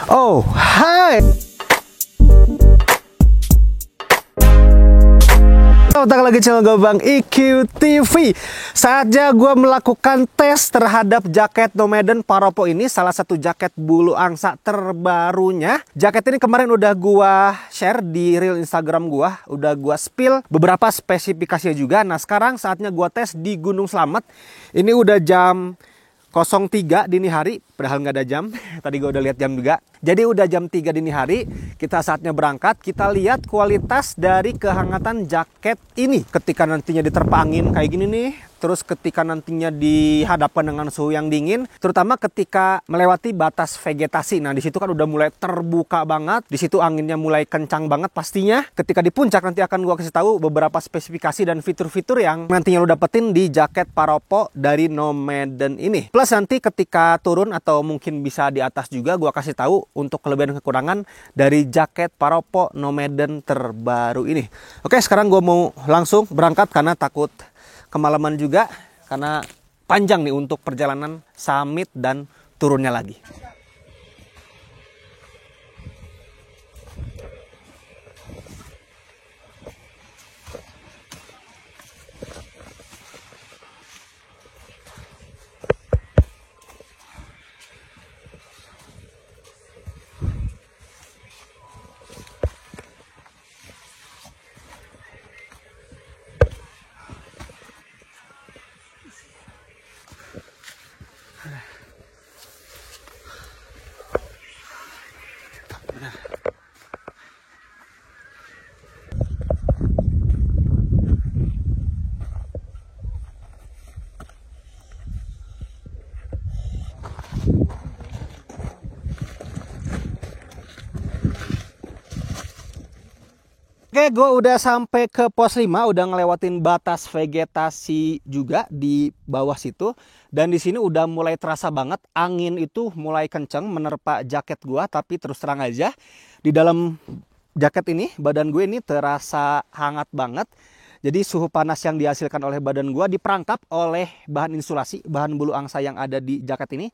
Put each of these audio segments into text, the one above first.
Oh, hai. Datang lagi channel gue Bang IQ TV. Saatnya gue melakukan tes terhadap jaket Nomaden Paropo ini, salah satu jaket bulu angsa terbarunya. Jaket ini kemarin udah gue share di reel Instagram gue, udah gue spill beberapa spesifikasinya juga. Nah sekarang saatnya gue tes di Gunung Slamet. Ini udah jam 03 dini hari, padahal nggak ada jam. Tadi gue udah lihat jam juga. Jadi udah jam 3 dini hari, kita saatnya berangkat. Kita lihat kualitas dari kehangatan jaket ini ketika nantinya diterpa angin kayak gini nih. Terus ketika nantinya dihadapkan dengan suhu yang dingin, terutama ketika melewati batas vegetasi. Nah, di situ kan udah mulai terbuka banget. Di situ anginnya mulai kencang banget pastinya. Ketika di puncak nanti akan gua kasih tahu beberapa spesifikasi dan fitur-fitur yang nantinya lo dapetin di jaket Paropo dari Nomaden ini. Plus nanti ketika turun atau mungkin bisa di atas juga gua kasih tahu untuk kelebihan dan kekurangan dari jaket Paropo Nomaden terbaru ini. Oke, sekarang gua mau langsung berangkat karena takut kemalaman juga karena panjang nih untuk perjalanan summit dan turunnya lagi. Oke, gue udah sampai ke pos 5, udah ngelewatin batas vegetasi juga di bawah situ. Dan di sini udah mulai terasa banget angin itu mulai kenceng menerpa jaket gue. Tapi terus terang aja, di dalam jaket ini, badan gue ini terasa hangat banget. Jadi suhu panas yang dihasilkan oleh badan gue diperangkap oleh bahan insulasi, bahan bulu angsa yang ada di jaket ini.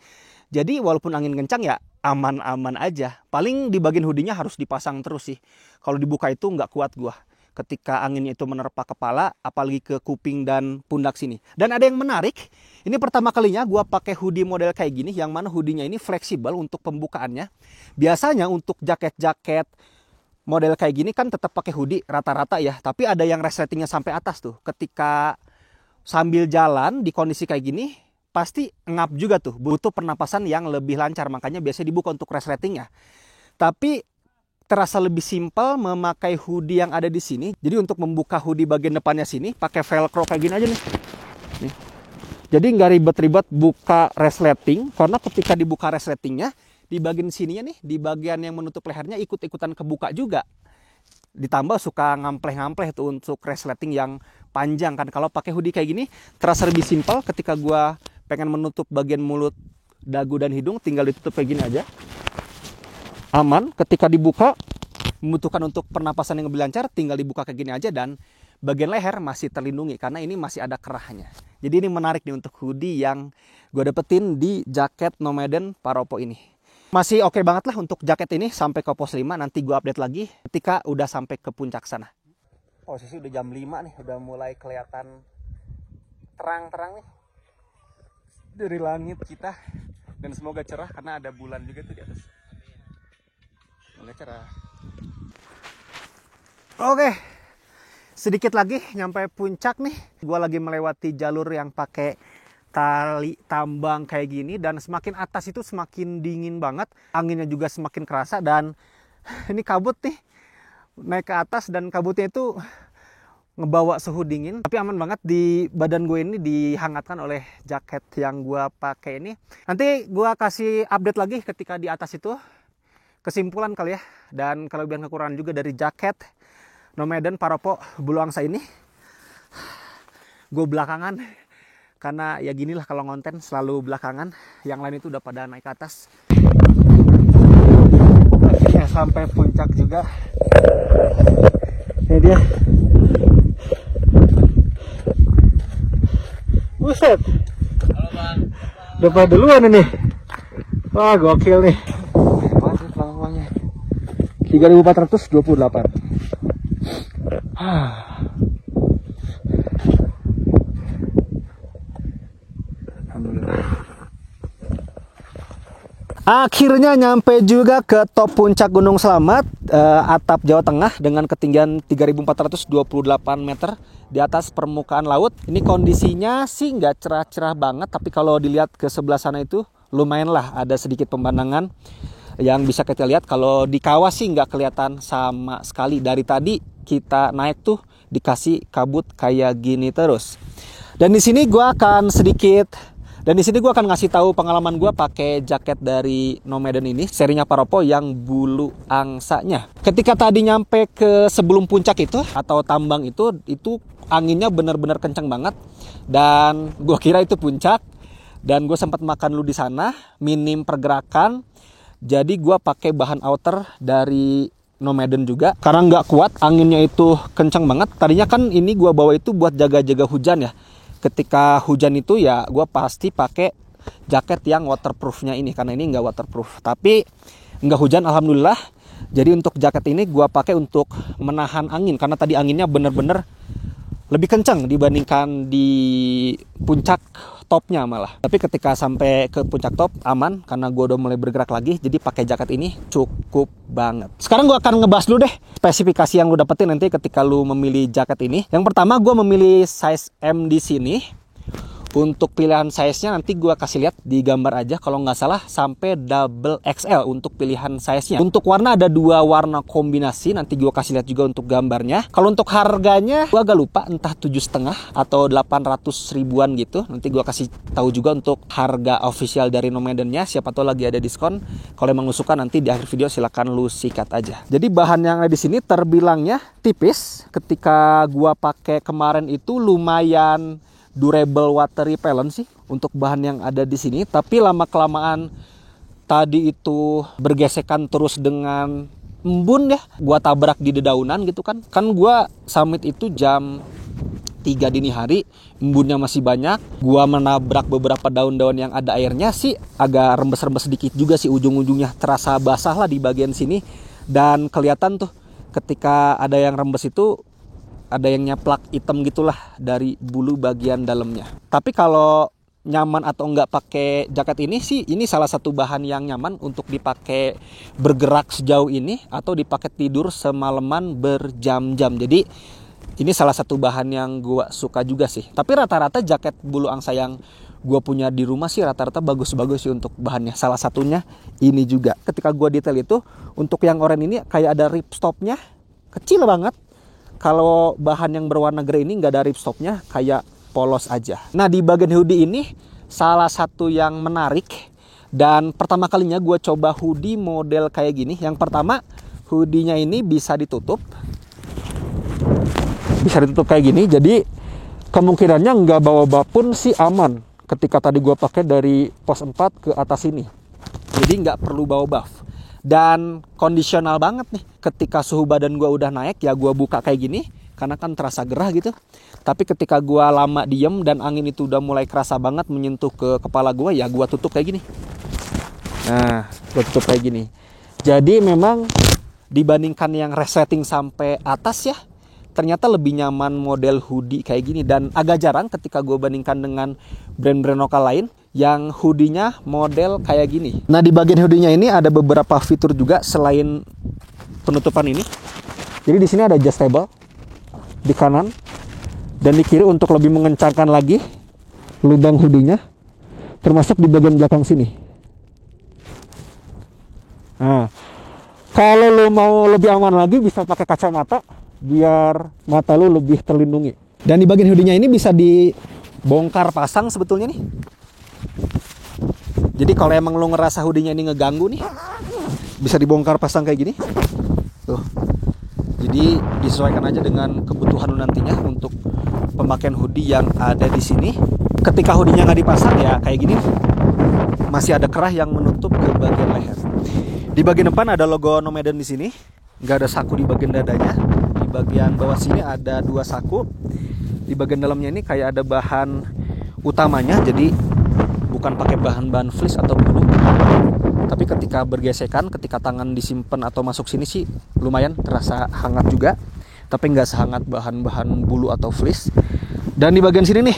Jadi walaupun angin kencang ya aman-aman aja. Paling di bagian hoodie-nya harus dipasang terus sih. Kalau dibuka itu nggak kuat gua. Ketika anginnya itu menerpa kepala, apalagi ke kuping dan pundak sini. Dan ada yang menarik, ini pertama kalinya gua pakai hoodie model kayak gini, yang mana hoodie-nya ini fleksibel untuk pembukaannya. Biasanya untuk jaket-jaket model kayak gini kan tetap pakai hoodie rata-rata ya. Tapi ada yang resletingnya sampai atas tuh. Ketika sambil jalan di kondisi kayak gini, pasti ngap juga tuh, butuh pernapasan yang lebih lancar, makanya biasanya dibuka untuk resletingnya. Tapi terasa lebih simpel memakai hoodie yang ada di sini. Jadi untuk membuka hoodie bagian depannya sini pakai velcro kayak gini aja nih. Jadi nggak ribet-ribet buka resleting, karena ketika dibuka resletingnya di bagian sininya nih, di bagian yang menutup lehernya ikut-ikutan kebuka juga. Ditambah suka ngampleh-ngampleh tuh untuk resleting yang panjang kan. Kalau pakai hoodie kayak gini terasa lebih simpel. Ketika gua pengen menutup bagian mulut, dagu dan hidung, tinggal ditutup kayak gini aja. Aman. Ketika dibuka membutuhkan untuk pernapasan yang lebih lancar, tinggal dibuka kayak gini aja, dan bagian leher masih terlindungi karena ini masih ada kerahnya. Jadi ini menarik nih untuk hoodie yang gue dapetin di jaket Nomaden Paropo ini. Masih oke banget lah untuk jaket ini sampai ke pos 5. Nanti gue update lagi ketika udah sampai ke puncak sana. Posisi udah jam 5 nih, udah mulai kelihatan terang-terang nih dari langit kita, dan semoga cerah karena ada bulan juga tuh di atas. Semoga cerah. Oke, sedikit lagi nyampe puncak nih. Gua lagi melewati jalur yang pakai tali tambang kayak gini, dan semakin atas itu semakin dingin banget, anginnya juga semakin kerasa, dan ini kabut nih naik ke atas dan kabutnya itu ngebawa suhu dingin, tapi aman banget. Di badan gue ini dihangatkan oleh jaket yang gue pakai ini. Nanti gue kasih update lagi ketika di atas itu, kesimpulan kali ya, dan kelebihan kekurangan juga dari jaket Nomaden Paropo bulu angsa ini. Gue belakangan, karena ya ginilah kalau ngonten selalu belakangan, yang lain itu udah pada naik ke atas. Akhirnya sampai puncak juga. Ini dia. Buset. Halo Bang. Udah pada duluan ini. Wah gokil nih. 3.428. Akhirnya nyampe juga ke top puncak Gunung Slamet, atap Jawa Tengah dengan ketinggian 3.428 meter di atas permukaan laut. Ini kondisinya sih nggak cerah-cerah banget, tapi kalau dilihat ke sebelah sana itu lumayan lah, ada sedikit pemandangan yang bisa kita lihat. Kalau di kawah sih nggak kelihatan sama sekali. Dari tadi kita naik tuh dikasih kabut kayak gini terus. Dan di sini gue akan ngasih tahu pengalaman gue pakai jaket dari Nomaden ini, serinya Paropo yang bulu angsanya. Ketika tadi nyampe ke sebelum puncak itu atau tambang itu anginnya benar-benar kencang banget, dan gue kira itu puncak. Dan gue sempat makan dulu di sana, minim pergerakan. Jadi gue pakai bahan outer dari Nomaden juga, karena nggak kuat, anginnya itu kencang banget. Tadinya kan ini gue bawa itu buat jaga-jaga hujan ya. Ketika hujan itu ya gue pasti pakai jaket yang waterproofnya ini, karena ini nggak waterproof. Tapi nggak hujan alhamdulillah. Jadi untuk jaket ini gue pakai untuk menahan angin, karena tadi anginnya bener-bener lebih kencang dibandingkan di puncak topnya malah. Tapi ketika sampai ke puncak top aman, karena gue udah mulai bergerak lagi. Jadi pakai jaket ini cukup banget. Sekarang gue akan ngebahas dulu deh spesifikasi yang lu dapetin nanti ketika lu memilih jaket ini. Yang pertama gue memilih size M di sini. Untuk pilihan size-nya nanti gue kasih lihat di gambar aja, kalau nggak salah sampai double XL untuk pilihan size-nya. Untuk warna ada 2 warna kombinasi, nanti gue kasih lihat juga untuk gambarnya. Kalau untuk harganya gue agak lupa, entah 7,5 atau 800 ribuan gitu. Nanti gue kasih tahu juga untuk harga official dari Nomaden-nya, siapa tahu lagi ada diskon. Kalau emang lu suka nanti di akhir video silakan lu sikat aja. Jadi bahan yang ada di sini terbilangnya tipis. Ketika gue pakai kemarin itu lumayan durable water repellent sih untuk bahan yang ada di sini. Tapi lama kelamaan tadi itu bergesekan terus dengan embun ya, gua tabrak di dedaunan gitu kan gua summit itu jam 3 dini hari, embunnya masih banyak. Gua menabrak beberapa daun-daun yang ada airnya sih, agak rembes-rembes sedikit juga sih, ujung-ujungnya terasa basah lah di bagian sini. Dan kelihatan tuh ketika ada yang rembes itu ada yang nyaplak hitam gitulah dari bulu bagian dalamnya. Tapi kalau nyaman atau enggak pakai jaket ini sih, ini salah satu bahan yang nyaman untuk dipakai bergerak sejauh ini atau dipakai tidur semalaman berjam-jam. Jadi ini salah satu bahan yang gue suka juga sih. Tapi rata-rata jaket bulu angsa yang gue punya di rumah sih rata-rata bagus-bagus sih untuk bahannya. Salah satunya ini juga. Ketika gue detail itu, untuk yang oranye ini kayak ada ripstopnya, kecil banget. Kalau bahan yang berwarna grey ini nggak ada ripstopnya, kayak polos aja. Nah di bagian hoodie ini salah satu yang menarik, dan pertama kalinya gue coba hoodie model kayak gini. Yang pertama, hoodie-nya ini bisa ditutup kayak gini, jadi kemungkinannya nggak bawa pun sih aman. Ketika tadi gue pakai dari pos 4 ke atas ini, jadi nggak perlu bawa buff. Dan kondisional banget nih, ketika suhu badan gue udah naik ya gue buka kayak gini, karena kan terasa gerah gitu. Tapi ketika gue lama diem dan angin itu udah mulai kerasa banget menyentuh ke kepala gue, ya gue tutup kayak gini. Nah, gue tutup kayak gini. Jadi memang dibandingkan yang resleting sampai atas ya, ternyata lebih nyaman model hoodie kayak gini. Dan agak jarang ketika gue bandingkan dengan brand-brand lokal lain yang hoodie-nya model kayak gini. Nah di bagian hoodie-nya ini ada beberapa fitur juga selain penutupan ini. Jadi di sini ada adjustable di kanan dan di kiri untuk lebih mengencangkan lagi lubang hoodie-nya, termasuk di bagian belakang sini. Nah, kalau lo mau lebih aman lagi bisa pakai kacamata biar mata lo lebih terlindungi. Dan di bagian hoodie-nya ini bisa dibongkar pasang sebetulnya nih. Jadi kalau emang lo ngerasa hoodie-nya ini ngeganggu nih, bisa dibongkar pasang kayak gini. Tuh. Jadi disesuaikan aja dengan kebutuhan lo nantinya untuk pemakaian hoodie yang ada di sini. Ketika hoodie-nya nggak dipasang ya kayak gini, masih ada kerah yang menutup ke bagian leher. Di bagian depan ada logo Nomaden di sini. Nggak ada saku di bagian dadanya. Di bagian bawah sini ada 2 saku. Di bagian dalamnya ini kayak ada bahan utamanya, jadi bukan pakai bahan fleece atau bulu, Tapi ketika bergesekan, ketika tangan disimpan atau masuk sini sih lumayan terasa hangat juga, tapi nggak sehangat bahan-bahan bulu atau fleece. Dan di bagian sini nih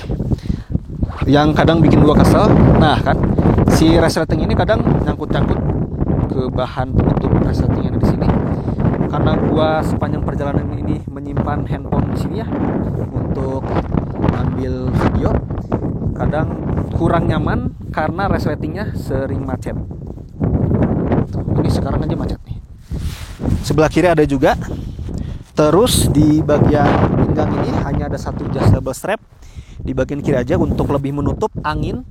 yang kadang bikin gua kesel, nah kan si resleting ini kadang nyangkut-nyangkut ke bahan penutup resleting yang ada di sini. Karena gua sepanjang perjalanan ini menyimpan handphone di sini ya untuk ambil video, kadang kurang nyaman karena resletingnya sering macet. Ini sekarang aja macet nih. Sebelah kiri ada juga. Terus di bagian pinggang ini hanya ada satu adjustable strap di bagian kiri aja untuk lebih menutup angin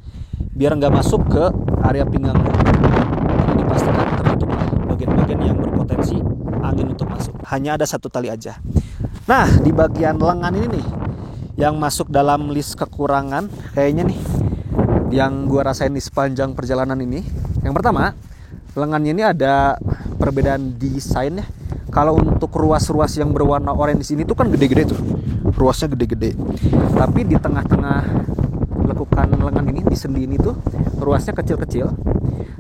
biar nggak masuk ke area pinggang. Ini dipastikan tertutup bagian-bagian yang berpotensi angin untuk masuk. Hanya ada satu tali aja. Nah, di bagian lengan ini nih yang masuk dalam list kekurangan kayaknya nih yang gua rasain di sepanjang perjalanan ini. Yang pertama, lengannya ini ada perbedaan desainnya. Kalau untuk ruas-ruas yang berwarna oranye di sini tuh kan gede-gede tuh, ruasnya gede-gede. Tapi di tengah-tengah lekukan lengan ini, di sendi ini tuh ruasnya kecil-kecil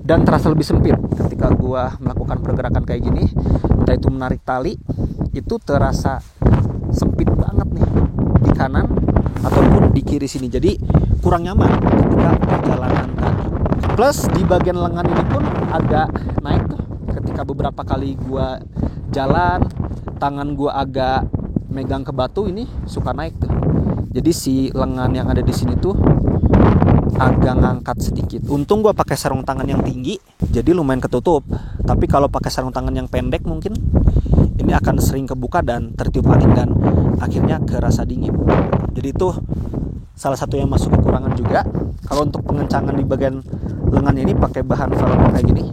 dan terasa lebih sempit. Ketika gua melakukan pergerakan kayak gini, entah itu menarik tali, itu terasa sempit banget nih di kanan ataupun di kiri sini. Jadi kurang nyaman ketika perjalanan tadi. Plus di bagian lengan ini pun agak naik tuh. Ketika beberapa kali gua jalan, tangan gua agak megang ke batu ini suka naik tuh. Jadi si lengan yang ada di sini tuh agak ngangkat sedikit. Untung gua pakai sarung tangan yang tinggi, jadi lumayan ketutup. Tapi kalau pakai sarung tangan yang pendek mungkin ini akan sering kebuka dan tertiup angin dan akhirnya kerasa dingin. Jadi itu salah satu yang masuk kekurangan juga. Kalau untuk pengencangan di bagian lengannya ini pakai bahan velcro kayak gini.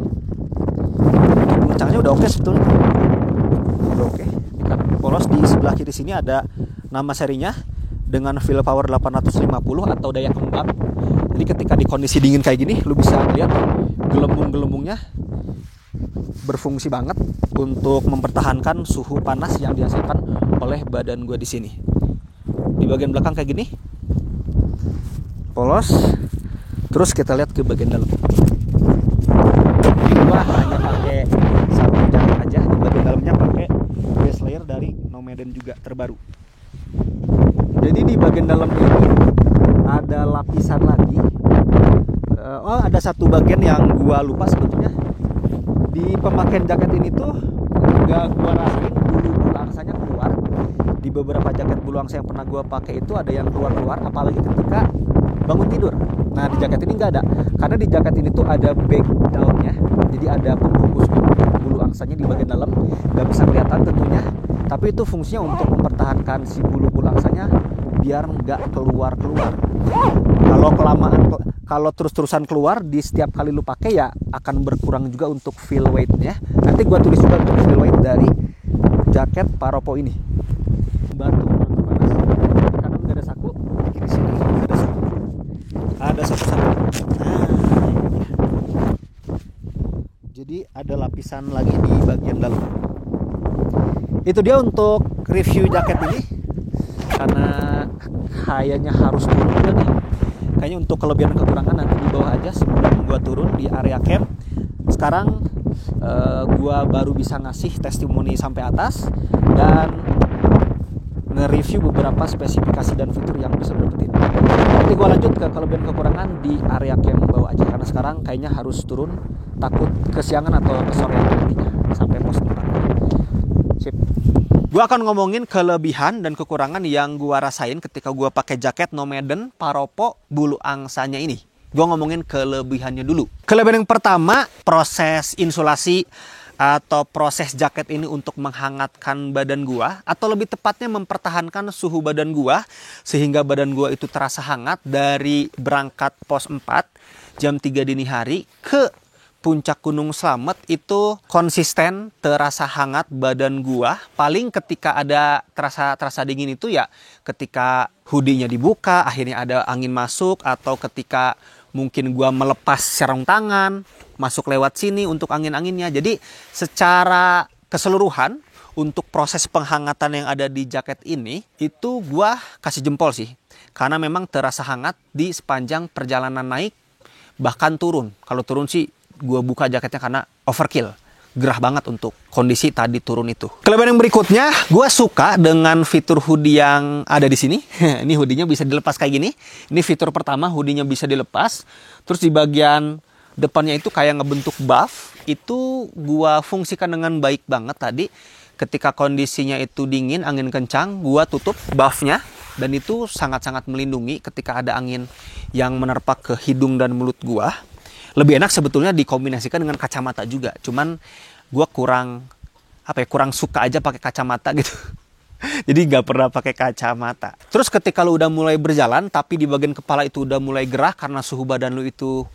Pengencangannya udah oke sebetulnya. Udah oke. Ikan polos di sebelah kiri sini ada nama serinya dengan feel power 850 atau daya kembang. Jadi ketika di kondisi dingin kayak gini, lu bisa lihat gelembung-gelembungnya berfungsi banget untuk mempertahankan suhu panas yang dihasilkan oleh badan gue di sini. Di bagian belakang kayak gini, polos. Terus kita lihat ke bagian dalam. Gue hanya pakai satu jaket aja. Di bagian dalamnya pakai base layer dari Nomaden juga terbaru. Jadi di bagian dalam ini ada lapisan lagi. Ada satu bagian yang gua lupa sebetulnya. Di pemakaian jaket ini tuh juga gua rasain bulu angsanya keluar. Di beberapa jaket bulu angsa yang pernah gua pakai itu ada yang keluar-keluar, apalagi ketika bangun tidur. Nah di jaket ini nggak ada, karena di jaket ini tuh ada back down-nya. Jadi ada pembungkus bulu angsanya di bagian dalam, nggak bisa kelihatan tentunya. Tapi itu fungsinya untuk mempertahankan si bulu-bulu angsanya biar nggak keluar-keluar. Kalau kelamaan, kalau terus-terusan keluar di setiap kali lu pakai ya akan berkurang juga untuk feel weight-nya. Nanti gua tulis juga untuk feel weight dari jaket Paropo ini. Batu panas. Di kanan nggak ada saku, di kiri sini ada saku. Ada saku. Nah, jadi ada lapisan lagi di bagian dalam. Itu dia untuk review jaket ini. Karena kayaknya harus turun juga nih. Kayaknya untuk kelebihan kekurangan nanti di bawah aja sebelum gua turun di area camp. Sekarang gua baru bisa ngasih testimoni sampai atas dan nge-review beberapa spesifikasi dan fitur yang bisa dapetin. Nanti gua lanjut ke kelebihan kekurangan di area camp bawah aja, karena sekarang kayaknya harus turun, takut kesiangan atau kesorean nantinya sampai pos 4. Sip. Gua akan ngomongin kelebihan dan kekurangan yang gua rasain ketika gua pakai jaket Nomaden Paropo bulu angsanya ini. Gua ngomongin kelebihannya dulu. Kelebihan yang pertama, proses insulasi atau proses jaket ini untuk menghangatkan badan gua, atau lebih tepatnya mempertahankan suhu badan gua sehingga badan gua itu terasa hangat dari berangkat pos 4 jam 3 dini hari ke Puncak Gunung Slamet. Itu konsisten terasa hangat badan gua. Paling ketika ada terasa dingin itu ya ketika hoodie-nya dibuka akhirnya ada angin masuk, atau ketika mungkin gua melepas sarung tangan masuk lewat sini untuk angin-anginnya. Jadi secara keseluruhan untuk proses penghangatan yang ada di jaket ini itu gua kasih jempol sih, karena memang terasa hangat di sepanjang perjalanan naik bahkan turun. Kalau turun sih gue buka jaketnya karena overkill. Gerah banget untuk kondisi tadi turun itu. Kelebihan yang berikutnya, gue suka dengan fitur hoodie yang ada di sini. Ini hoodie-nya bisa dilepas kayak gini. Ini fitur pertama, hoodie-nya bisa dilepas. Terus di bagian depannya itu kayak ngebentuk buff. Itu gue fungsikan dengan baik banget tadi. Ketika kondisinya itu dingin, angin kencang, gue tutup buff-nya. Dan itu sangat-sangat melindungi ketika ada angin yang menerpa ke hidung dan mulut gue. Lebih enak sebetulnya dikombinasikan dengan kacamata juga. Cuman gue kurang suka aja pakai kacamata gitu. Jadi nggak pernah pakai kacamata. Terus ketika lu udah mulai berjalan tapi di bagian kepala itu udah mulai gerah karena suhu badan lu itu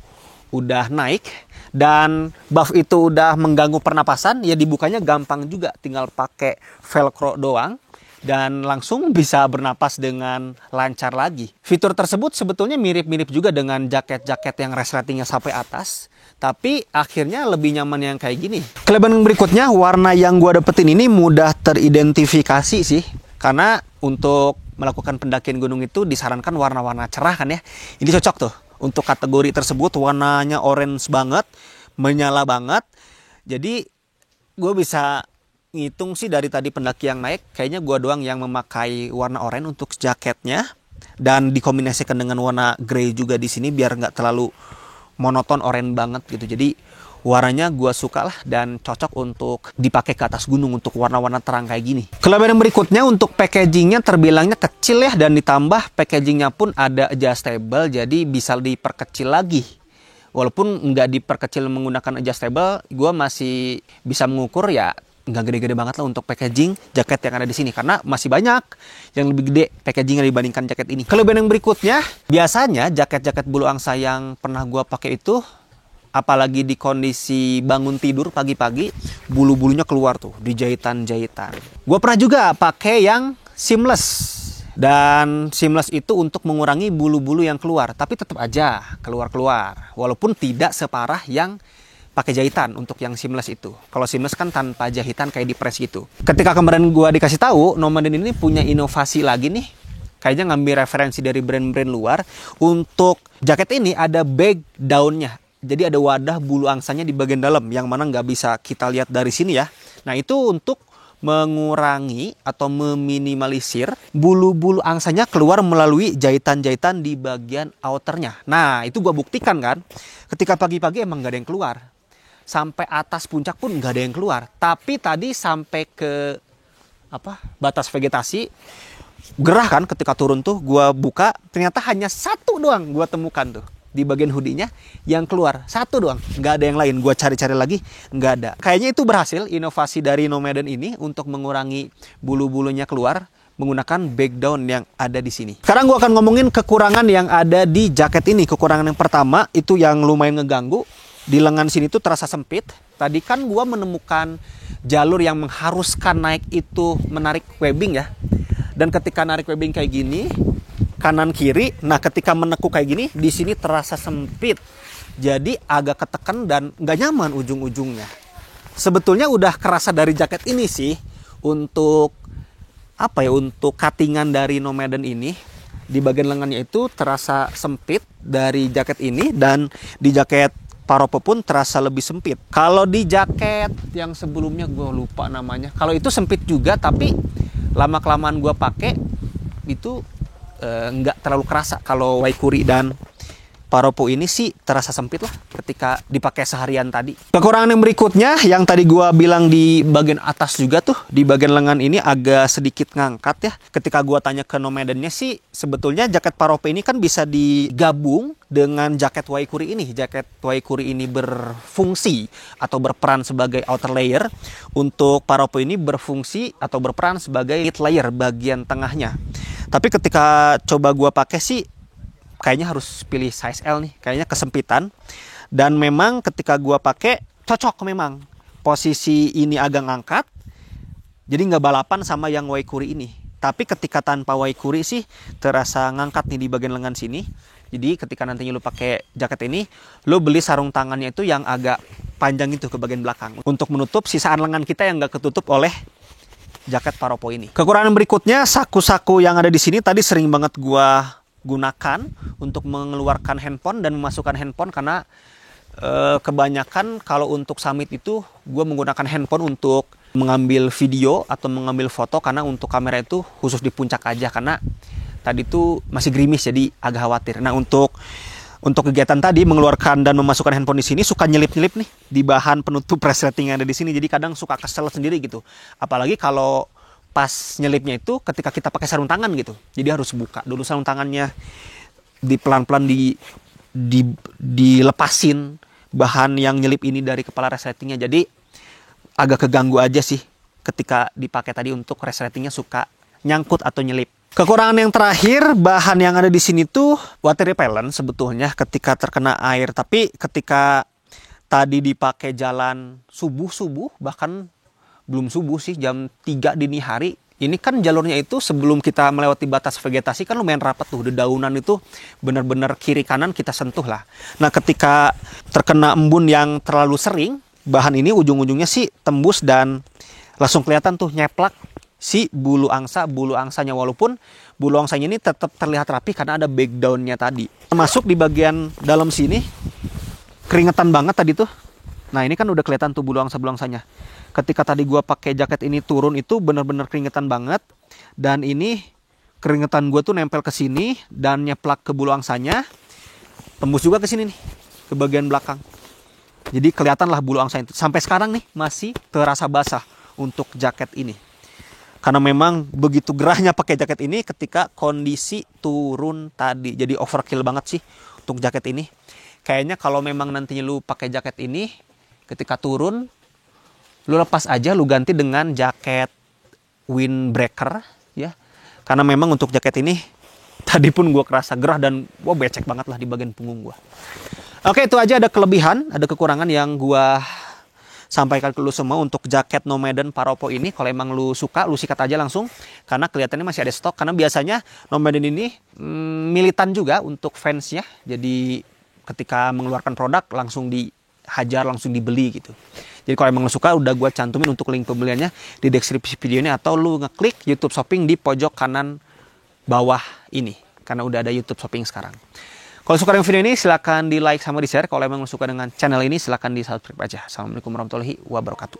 udah naik dan buff itu udah mengganggu pernapasan, ya dibukanya gampang juga, tinggal pakai velcro doang. Dan langsung bisa bernapas dengan lancar lagi. Fitur tersebut sebetulnya mirip-mirip juga dengan jaket-jaket yang resletingnya sampai atas. Tapi akhirnya lebih nyaman yang kayak gini. Kelebihan berikutnya, warna yang gua dapetin ini mudah teridentifikasi sih. Karena untuk melakukan pendakian gunung itu disarankan warna-warna cerah kan ya. Ini cocok tuh. Untuk kategori tersebut warnanya orange banget, menyala banget. Jadi gue bisa ngitung sih dari tadi pendaki yang naik, kayaknya gua doang yang memakai warna oranye untuk jaketnya dan dikombinasikan dengan warna grey juga di sini biar nggak terlalu monoton oranye banget gitu. Jadi warnanya gua suka lah dan cocok untuk dipakai ke atas gunung untuk warna-warna terang kayak gini. Kelebihan berikutnya untuk packagingnya terbilangnya kecil ya, dan ditambah packagingnya pun ada adjustable, jadi bisa diperkecil lagi. Walaupun nggak diperkecil menggunakan adjustable, gua masih bisa mengukur ya nggak gede-gede banget lah untuk packaging jaket yang ada di sini, karena masih banyak yang lebih gede packagingnya dibandingkan jaket ini. Kelebihan yang berikutnya, biasanya jaket-jaket bulu angsa yang pernah gua pakai itu, apalagi di kondisi bangun tidur pagi-pagi, bulu-bulunya keluar tuh di jahitan-jahitan. Gua pernah juga pakai yang seamless, dan seamless itu untuk mengurangi bulu-bulu yang keluar, tapi tetap aja keluar-keluar, walaupun tidak separah yang pakai jahitan untuk yang seamless itu. Kalau seamless kan tanpa jahitan kayak di press gitu. Ketika kemarin gua dikasih tahu, Nomaden ini punya inovasi lagi nih. Kayaknya ngambil referensi dari brand-brand luar. Untuk jaket ini ada bag daunnya. Jadi ada wadah bulu angsanya di bagian dalam yang mana nggak bisa kita lihat dari sini ya. Nah itu untuk mengurangi atau meminimalisir bulu-bulu angsanya keluar melalui jahitan-jahitan di bagian outernya. Nah itu gua buktikan kan. Ketika pagi-pagi emang nggak ada yang keluar. Sampai atas puncak pun nggak ada yang keluar. Tapi tadi sampai ke batas vegetasi, gerah kan ketika turun tuh, gua buka ternyata hanya satu doang gua temukan tuh di bagian hoodie-nya yang keluar, satu doang, nggak ada yang lain. Gua cari-cari lagi, nggak ada. Kayaknya itu berhasil inovasi dari Nomaden ini untuk mengurangi bulu-bulunya keluar menggunakan backdown yang ada di sini. Sekarang gua akan ngomongin kekurangan yang ada di jaket ini. Kekurangan yang pertama itu yang lumayan ngeganggu. Di lengan sini tuh terasa sempit. Tadi kan gua menemukan jalur yang mengharuskan naik itu menarik webbing ya. Dan ketika narik webbing kayak gini, kanan kiri, nah ketika menekuk kayak gini, di sini terasa sempit. Jadi agak ketekan dan nggak nyaman ujung-ujungnya. Sebetulnya udah kerasa dari jaket ini sih untuk untuk cuttingan dari Nomaden ini. Di bagian lengannya itu terasa sempit dari jaket ini, dan di jaket Paropo pun terasa lebih sempit. Kalau di jaket yang sebelumnya gue lupa namanya. Kalau itu sempit juga, tapi lama-kelamaan gue pakai itu nggak terlalu kerasa. Kalau Waikuri dan Paropo ini sih terasa sempit lah ketika dipakai seharian tadi. Kekurangan yang berikutnya yang tadi gua bilang di bagian atas juga tuh, di bagian lengan ini agak sedikit ngangkat ya. Ketika gua tanya ke Nomadennya sih, sebetulnya jaket Paropo ini kan bisa digabung dengan jaket Waikuri ini. Jaket Waikuri ini berfungsi atau berperan sebagai outer layer. Untuk Paropo ini berfungsi atau berperan sebagai mid layer, bagian tengahnya. Tapi ketika coba gua pakai sih, kayaknya harus pilih size L nih, kayaknya kesempitan. Dan memang ketika gua pakai cocok, memang posisi ini agak ngangkat, jadi nggak balapan sama yang Waikuri ini. Tapi ketika tanpa Waikuri sih terasa ngangkat nih di bagian lengan sini. Jadi ketika nantinya lu pakai jaket ini, lu beli sarung tangannya itu yang agak panjang itu ke bagian belakang untuk menutup sisaan lengan kita yang nggak ketutup oleh jaket Paropo ini. Kekurangan berikutnya, saku-saku yang ada di sini tadi sering banget gua gunakan untuk mengeluarkan handphone dan memasukkan handphone, karena kebanyakan kalau untuk summit itu gue menggunakan handphone untuk mengambil video atau mengambil foto, karena untuk kamera itu khusus di puncak aja karena tadi tuh masih gerimis jadi agak khawatir. Nah, untuk kegiatan tadi mengeluarkan dan memasukkan handphone di sini suka nyelip-nyelip nih di bahan penutup resleting yang ada di sini. Jadi kadang suka kesel sendiri gitu. Apalagi kalau pas nyelipnya itu ketika kita pakai sarung tangan gitu. Jadi harus buka dulu sarung tangannya, pelan-pelan dilepasin bahan yang nyelip ini dari kepala resletingnya. Jadi agak keganggu aja sih ketika dipakai tadi untuk resletingnya suka nyangkut atau nyelip. Kekurangan yang terakhir, bahan yang ada di sini tuh water repellent sebetulnya ketika terkena air. Tapi ketika tadi dipakai jalan subuh bahkan belum subuh sih, jam 3 dini hari. Ini kan jalurnya itu sebelum kita melewati batas vegetasi kan lumayan rapat tuh. Dedaunan itu benar-benar kiri kanan kita sentuh lah. Nah, ketika terkena embun yang terlalu sering, bahan ini ujung-ujungnya sih tembus dan langsung kelihatan tuh nyeplak si bulu angsanya. Walaupun bulu angsanya ini tetap terlihat rapi karena ada backdownnya tadi. Masuk di bagian dalam sini keringetan banget tadi tuh. Nah, ini kan udah kelihatan tuh bulu angsanya. Ketika tadi gua pakai jaket ini turun itu benar-benar keringetan banget, dan ini keringetan gua tuh nempel ke sini dan nyeplak ke bulu angsanya, tembus juga ke sini nih, ke bagian belakang. Jadi kelihatan lah bulu angsa itu. Sampai sekarang nih masih terasa basah untuk jaket ini. Karena memang begitu gerahnya pakai jaket ini ketika kondisi turun tadi. Jadi overkill banget sih untuk jaket ini. Kayaknya kalau memang nantinya lu pakai jaket ini ketika turun, lu lepas aja, lu ganti dengan jaket windbreaker ya. Karena memang untuk jaket ini tadi pun gue kerasa gerah dan gue becek banget lah di bagian punggung gue. Oke, itu aja, ada kelebihan, ada kekurangan yang gue sampaikan ke lu semua untuk jaket Nomaden Paropo ini. Kalau emang lu suka, lu sikat aja langsung karena kelihatannya masih ada stok. Karena biasanya Nomaden ini militan juga untuk fansnya. Jadi ketika mengeluarkan produk langsung dihajar, langsung dibeli gitu. Jadi kalau emang lu suka, udah gue cantumin untuk link pembeliannya di deskripsi video ini, atau lu ngeklik YouTube Shopping di pojok kanan bawah ini karena udah ada YouTube Shopping sekarang. Kalau suka dengan video ini silahkan di like sama di share. Kalau emang lu suka dengan channel ini silahkan di subscribe aja. Assalamualaikum warahmatullahi wabarakatuh.